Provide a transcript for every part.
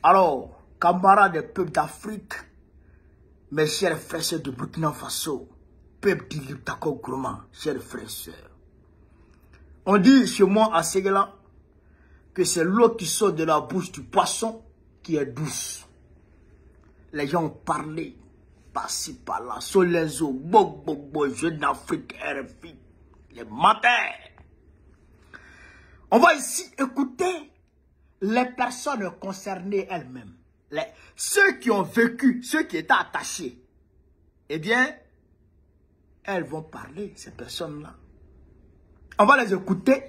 Alors, camarades des peuples d'Afrique, mes chers frères et sœurs de Burkina Faso, peuple d'Iliptako Gourma, chers frères et sœurs. On dit chez moi à Ségala que c'est l'eau qui sort de la bouche du poisson qui est douce. Les gens ont parlé par-ci par-là, sur les eaux, Jeux d'Afrique, RFI, les matins. On va ici écouter les personnes concernées elles-mêmes. Ceux qui ont vécu, ceux qui étaient attachés. Eh bien, elles vont parler, ces personnes-là. On va les écouter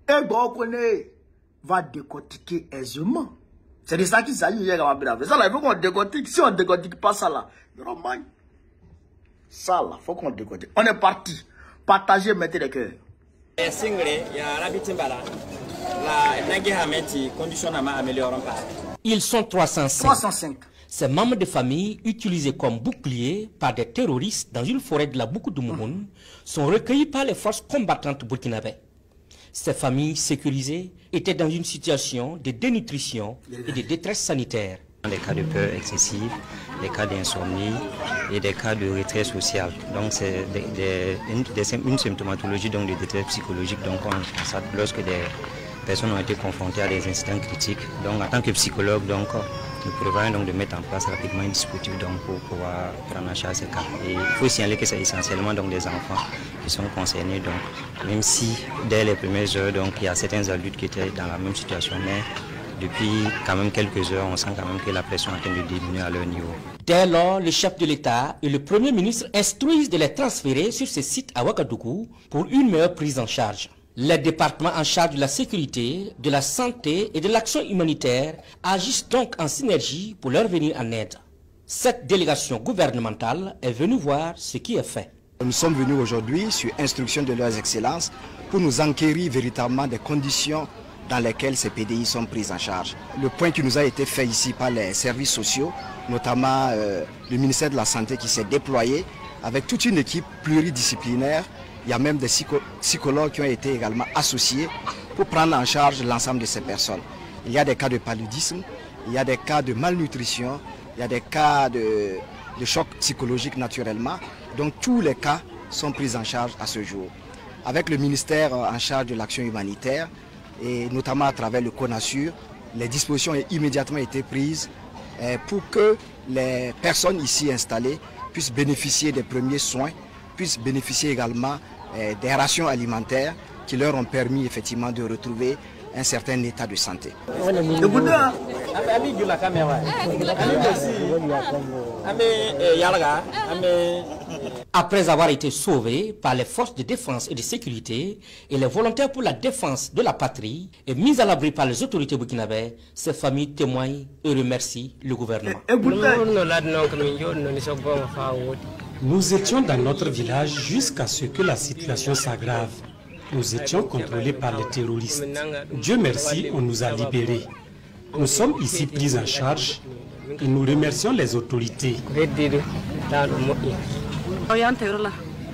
et Bokone va décortiquer aisément. C'est de ça qu'il s'agit. Ça là, il faut qu'on décortique. Si on ne décortique pas ça là, il y aura mal. Ça là, il faut qu'on décortique. On est parti. Partagez, mettez les cœurs. Ils sont 305. Ces membres de famille, utilisés comme boucliers par des terroristes dans une forêt de la Boukou de Moumoun, sont recueillis par les forces combattantes burkinabées. Ces familles sécurisées étaient dans une situation de dénutrition et de détresse sanitaire. Des cas de peur excessive, des cas d'insomnie et des cas de retrait social. Donc c'est une symptomatologie donc, de détresse psychologique. Donc on constate lorsque des personnes ont été confrontées à des incidents critiques. Donc en tant que psychologue, donc, nous prévoyons donc de mettre en place rapidement un dispositif donc, pour pouvoir prendre en charge ces cas. Et il faut signaler que c'est essentiellement donc, des enfants qui sont concernés. Donc, même si dès les premières heures, donc, il y a certains adultes qui étaient dans la même situation, mais depuis quand même quelques heures, on sent quand même que la pression est en train de diminuer à leur niveau. Dès lors, le chef de l'État et le Premier ministre instruisent de les transférer sur ces sites à Ouagadougou pour une meilleure prise en charge. Les départements en charge de la sécurité, de la santé et de l'action humanitaire agissent donc en synergie pour leur venir en aide. Cette délégation gouvernementale est venue voir ce qui est fait. Nous sommes venus aujourd'hui sur instruction de leurs excellences pour nous enquérir véritablement des conditions dans lesquelles ces PDI sont prises en charge. Le point qui nous a été fait ici par les services sociaux, notamment le ministère de la Santé qui s'est déployé avec toute une équipe pluridisciplinaire. Il y a même des psychologues qui ont été également associés pour prendre en charge l'ensemble de ces personnes. Il y a des cas de paludisme, il y a des cas de malnutrition, il y a des cas de choc psychologique naturellement. Donc tous les cas sont pris en charge à ce jour. Avec le ministère en charge de l'action humanitaire et notamment à travers le CONASUR, les dispositions ont immédiatement été prises pour que les personnes ici installées puissent bénéficier des premiers soins, puissent bénéficier également des rations alimentaires qui leur ont permis effectivement de retrouver un certain état de santé. Après avoir été sauvés par les forces de défense et de sécurité et les volontaires pour la défense de la patrie et mis à l'abri par les autorités burkinabées, ces familles témoignent et remercient le gouvernement. Nous étions dans notre village jusqu'à ce que la situation s'aggrave. Nous étions contrôlés par les terroristes. Dieu merci, on nous a libérés. Nous sommes ici pris en charge et nous remercions les autorités.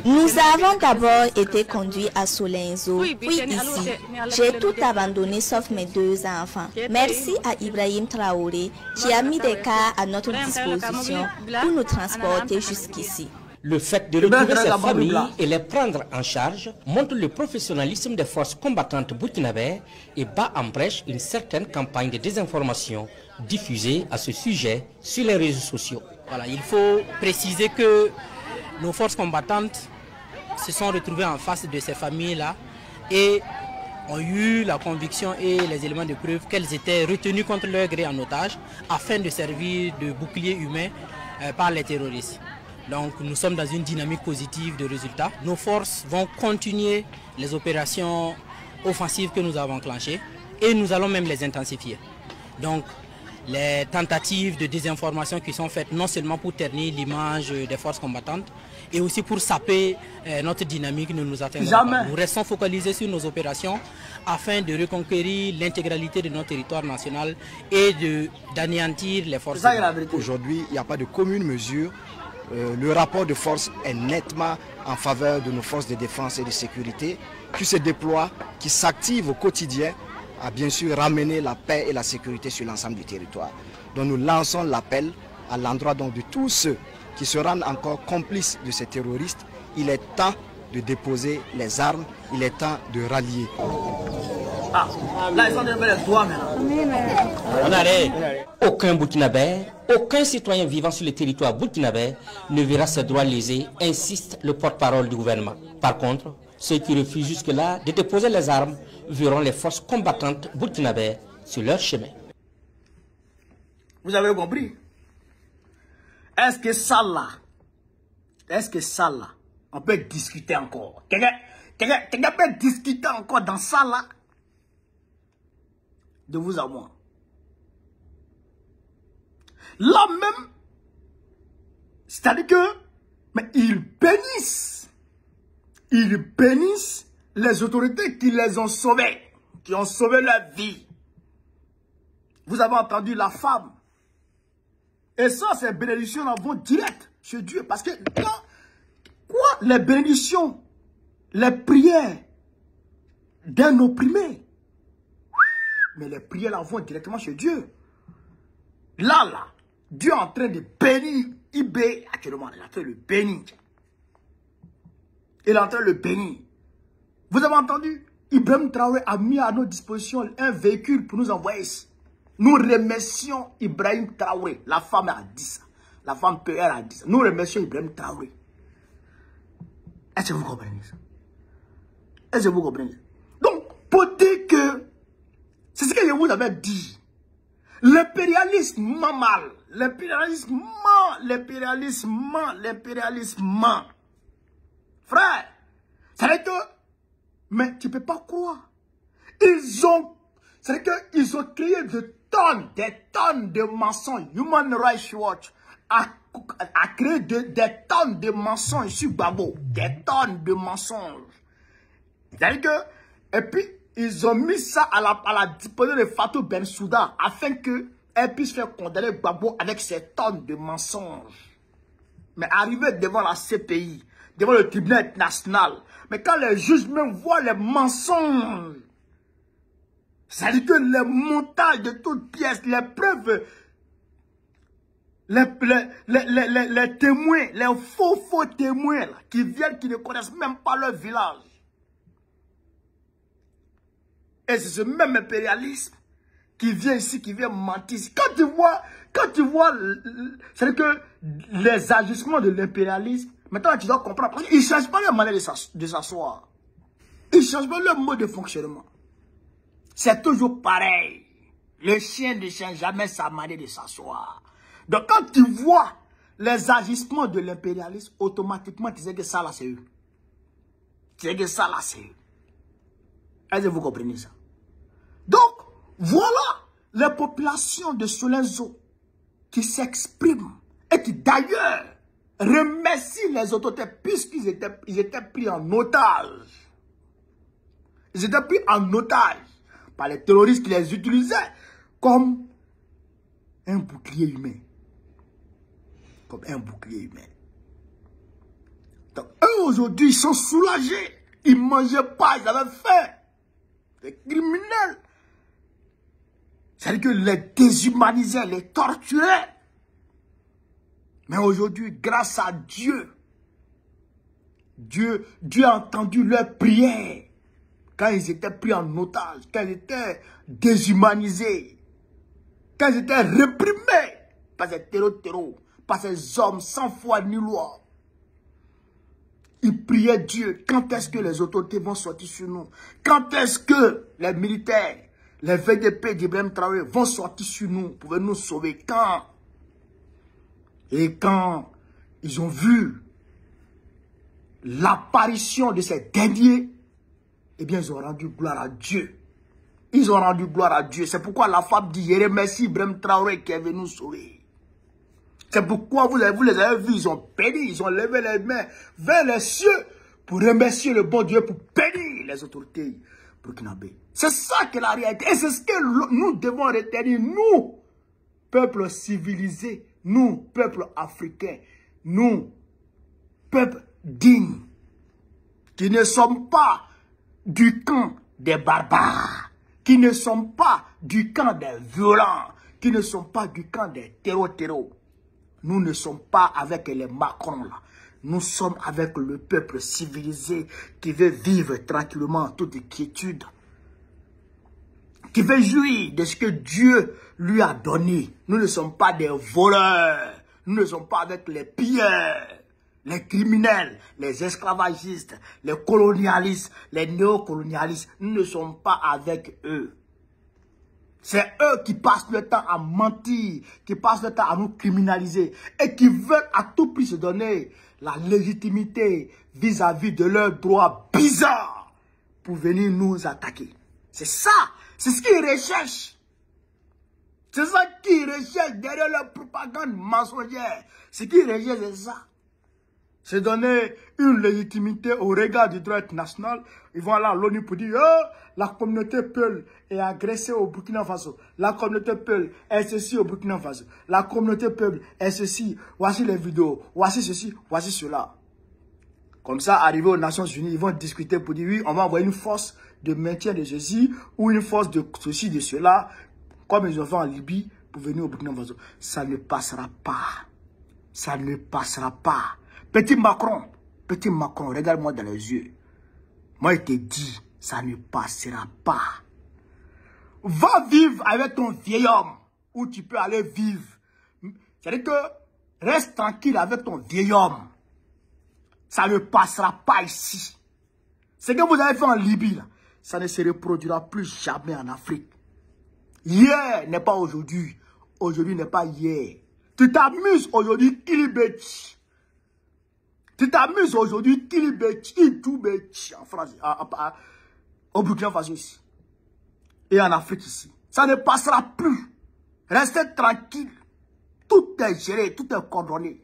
Nous avons d'abord été conduits à Solenzo, puis ici. J'ai tout abandonné sauf mes 2 enfants. Merci à Ibrahim Traoré qui a mis des cas à notre disposition pour nous transporter jusqu'ici. Le fait de retrouver ces familles et les prendre en charge montre le professionnalisme des forces combattantes burkinabées et bat en brèche une certaine campagne de désinformation diffusée à ce sujet sur les réseaux sociaux. Voilà, il faut préciser que nos forces combattantes se sont retrouvées en face de ces familles-là et ont eu la conviction et les éléments de preuve qu'elles étaient retenues contre leur gré en otage afin de servir de bouclier humain par les terroristes. Donc nous sommes dans une dynamique positive de résultats. Nos forces vont continuer les opérations offensives que nous avons enclenchées et nous allons même les intensifier. Donc les tentatives de désinformation qui sont faites non seulement pour ternir l'image des forces combattantes et aussi pour saper notre dynamique ne nous atteindront pas. Nous restons focalisés sur nos opérations afin de reconquérir l'intégralité de notre territoire national et d'anéantir les forces. Aujourd'hui, il n'y a pas de commune mesure. Le rapport de force est nettement en faveur de nos forces de défense et de sécurité qui se déploient, qui s'activent au quotidien à bien sûr ramener la paix et la sécurité sur l'ensemble du territoire. Donc nous lançons l'appel à l'endroit de tous ceux qui se rendent encore complices de ces terroristes. Il est temps de déposer les armes, il est temps de rallier. Aucun Burkinabé, aucun citoyen vivant sur le territoire burkinabé ne verra ses droits lésés, insiste le porte-parole du gouvernement. Par contre, ceux qui refusent jusque-là de déposer les armes verront les forces combattantes burkinabées sur leur chemin. Vous avez compris? Est-ce que ça là, on peut discuter encore? Quelqu'un peut discuter encore dans ça là? De vous à moi. Là même, c'est-à-dire que, mais ils bénissent les autorités qui les ont sauvés, qui ont sauvé leur vie. Vous avez entendu la femme. Et ça, ces bénédictions vont direct chez Dieu. Parce que les bénédictions, les prières d'un opprimé, mais les prières là vont directement chez Dieu. Là, Dieu est en train de bénir Ibé actuellement. Il est en train de le bénir. Il est en train de le bénir. Vous avez entendu? Ibrahim Traoré a mis à notre disposition un véhicule pour nous envoyer ici. Nous remercions Ibrahim Traoré. La femme a dit ça. La femme PR a dit ça. Nous remercions Ibrahim Traoré. Est-ce que vous comprenez ça? Est-ce que vous comprenez ça? Donc, pour dire que, c'est ce que je vous avais dit. L'impérialisme ment mal. L'impérialisme ment. L'impérialisme ment. L'impérialisme ment. Frère, ça veut dire que, mais tu ne peux pas croire. Ils ont créé des tonnes de mensonges. Human Rights Watch a créé des tonnes de mensonges sur Gbagbo. Des tonnes de mensonges. C'est-à-dire que, et puis, ils ont mis ça à la disposition de Fatou Bensouda afin qu'elle puisse faire condamner Gbagbo avec ces tonnes de mensonges. Mais arrivé devant la CPI, devant le tribunal national, mais quand les juges même voient les mensonges, c'est-à-dire que les montages de toutes pièces, les preuves, les témoins, les faux témoins là, qui viennent, qui ne connaissent même pas leur village. Et c'est ce même impérialisme qui vient ici, qui vient mentir. Quand tu vois, c'est-à-dire que les agissements de l'impérialisme, maintenant tu dois comprendre, parce qu'ils ne changent pas leur manière de s'asseoir. Ils ne changent pas leur mode de fonctionnement. C'est toujours pareil. Le chien ne change jamais sa manière de s'asseoir. Donc quand tu vois les agissements de l'impérialisme, automatiquement tu sais que ça là c'est eux. Tu sais que ça là c'est eux. Est-ce que vous comprenez ça? Donc, voilà les populations de Solenzo qui s'expriment et qui d'ailleurs remercient les autorités puisqu'ils étaient pris en otage. Ils étaient pris en otage par les terroristes qui les utilisaient comme un bouclier humain. Comme un bouclier humain. Donc, eux aujourd'hui, ils sont soulagés. Ils ne mangeaient pas, ils avaient faim. Les criminels. C'est-à-dire que les déshumanisaient, les torturaient. Mais aujourd'hui, grâce à Dieu, Dieu a entendu leurs prières. Quand ils étaient pris en otage, quand ils étaient déshumanisés, quand ils étaient réprimés par ces terreaux, par ces hommes sans foi ni loi. Ils priaient Dieu. Quand est-ce que les autorités vont sortir sur nous? Quand est-ce que les militaires, les VDP d'Ibrahim Traoré vont sortir sur nous pour nous sauver? Quand? Et quand ils ont vu l'apparition de ces derniers, eh bien, ils ont rendu gloire à Dieu. Ils ont rendu gloire à Dieu. C'est pourquoi la femme dit, je remercie Ibrahim Traoré qui est venu nous sauver. C'est pourquoi vous les avez vus, ils ont béni, ils ont levé les mains vers les cieux pour remercier le bon Dieu, pour bénir les autorités burkinabées. C'est ça que la réalité. Et c'est ce que nous devons retenir, nous, peuple civilisé, nous, peuple africain, nous, peuple digne, qui ne sommes pas du camp des barbares, qui ne sont pas du camp des violents, qui ne sont pas du camp des terreaux. Nous ne sommes pas avec les Macron là. Nous sommes avec le peuple civilisé qui veut vivre tranquillement en toute quiétude. Qui veut jouir de ce que Dieu lui a donné. Nous ne sommes pas des voleurs. Nous ne sommes pas avec les pilleurs, les criminels, les esclavagistes, les colonialistes, les néocolonialistes. Nous ne sommes pas avec eux. C'est eux qui passent le temps à mentir, qui passent le temps à nous criminaliser et qui veulent à tout prix se donner la légitimité vis-à-vis de leurs droits bizarres pour venir nous attaquer. C'est ça, c'est ce qu'ils recherchent. C'est ça qu'ils recherchent derrière leur propagande mensongère. Ce qu'ils recherchent, c'est ça. C'est donner une légitimité au regard du droit international. Ils vont aller à l'ONU pour dire oh, la communauté Peul est agressée au Burkina Faso. La communauté Peul est ceci au Burkina Faso. La communauté Peul est ceci. Voici les vidéos. Voici ceci. Voici cela. Comme ça, arrivé aux Nations Unies, ils vont discuter pour dire oui, on va envoyer une force de maintien de ceci ou une force de ceci, de cela, comme ils ont fait en Libye pour venir au Burkina Faso. Ça ne passera pas. Ça ne passera pas. Petit Macron, regarde-moi dans les yeux. Moi, je te dis, ça ne passera pas. Va vivre avec ton vieil homme, où tu peux aller vivre. C'est-à-dire que reste tranquille avec ton vieil homme. Ça ne passera pas ici. Ce que vous avez fait en Libye, là, ça ne se reproduira plus jamais en Afrique. Hier n'est pas aujourd'hui. Aujourd'hui n'est pas hier. Tu t'amuses aujourd'hui, Kilibetch. Tu t'amuses aujourd'hui, en France, au Burkina Faso ici. Et en Afrique ici. Ça ne passera plus. Restez tranquille. Tout est géré, tout est coordonné.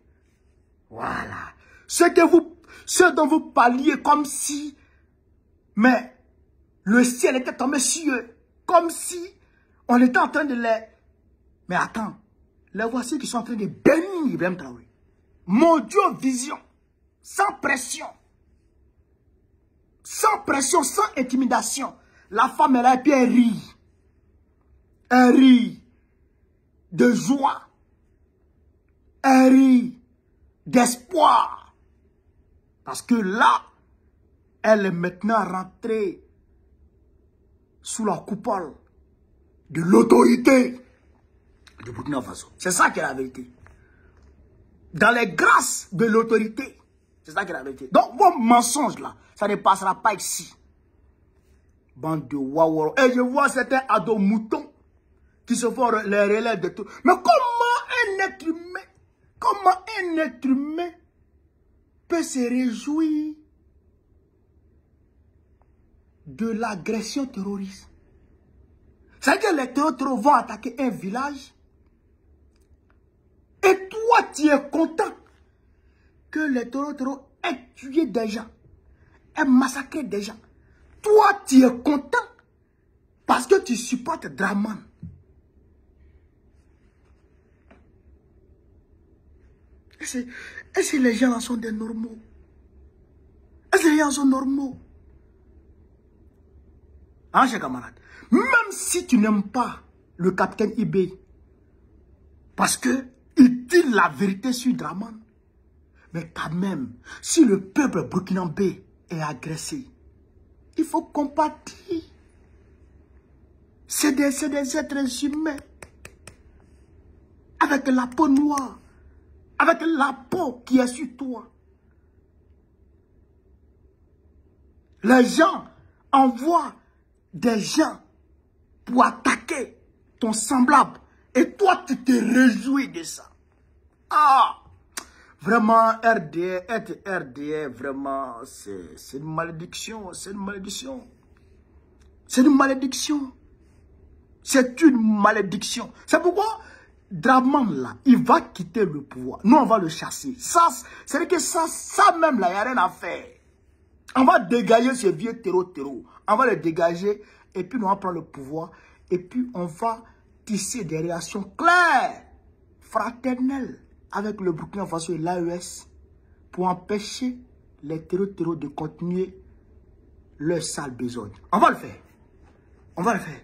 Voilà. Ce dont vous parliez comme si, mais le ciel était tombé sur eux. Comme si on était en train de les... Mais attends, les voici qui sont en train de bénir Ibrahim Traoré. Mon Dieu, vision. Sans pression. Sans pression, sans intimidation. La femme est là et puis elle rit. Elle rit de joie. Elle rit d'espoir. Parce que là, elle est maintenant rentrée sous la coupole de l'autorité de Burkina Faso. C'est ça qui est la vérité. Dans les grâces de l'autorité. C'est ça qui est la vérité. Donc, vos mensonges là, ça ne passera pas ici. Bande de waworo. Et je vois certains ados moutons qui se font les relèves de tout. Mais comment un être humain peut se réjouir de l'agression terroriste? C'est-à-dire que les terroristes vont attaquer un village et toi tu es content que les terroristes aient tué des gens, aient massacré des gens. Toi, tu es content parce que tu supportes Draman. Est-ce que les gens là sont des normaux? Est-ce que les gens sont normaux? Hein, chers camarades? Même si tu n'aimes pas le capitaine Ibé, parce qu'il dit la vérité sur Draman, mais quand même, si le peuple burkinabé est agressé, il faut compatir. C'est des êtres humains. Avec la peau noire. Avec la peau qui est sur toi. Les gens envoient des gens pour attaquer ton semblable. Et toi, tu te réjouis de ça. Ah! Vraiment, être RDA, vraiment, c'est une malédiction, c'est une malédiction. C'est une malédiction. C'est une malédiction. C'est pourquoi Draman, là, il va quitter le pouvoir. Nous, on va le chasser. Ça, c'est que ça même, là, il n'y a rien à faire. On va dégager ce vieux terreau. On va le dégager, et puis on va prendre le pouvoir, et puis on va tisser des relations claires, fraternelles, avec le Burkina Faso et l'AES pour empêcher les terreaux de continuer leur sale besogne. On va le faire. On va le faire.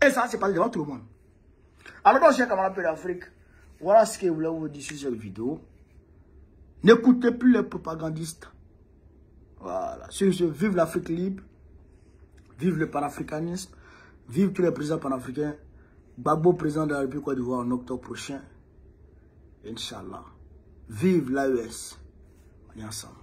Et ça, c'est pas devant tout le monde. Alors, donc, chers camarades d'Afrique, voilà ce que je voulais vous dire sur cette vidéo. N'écoutez plus les propagandistes. Voilà. Vive l'Afrique libre. Vive le panafricanisme. Vive tous les présidents panafricains. Gbagbo, président de la République Côte d'Ivoire en octobre prochain. Inch'Allah. Vive l'AES. On est ensemble.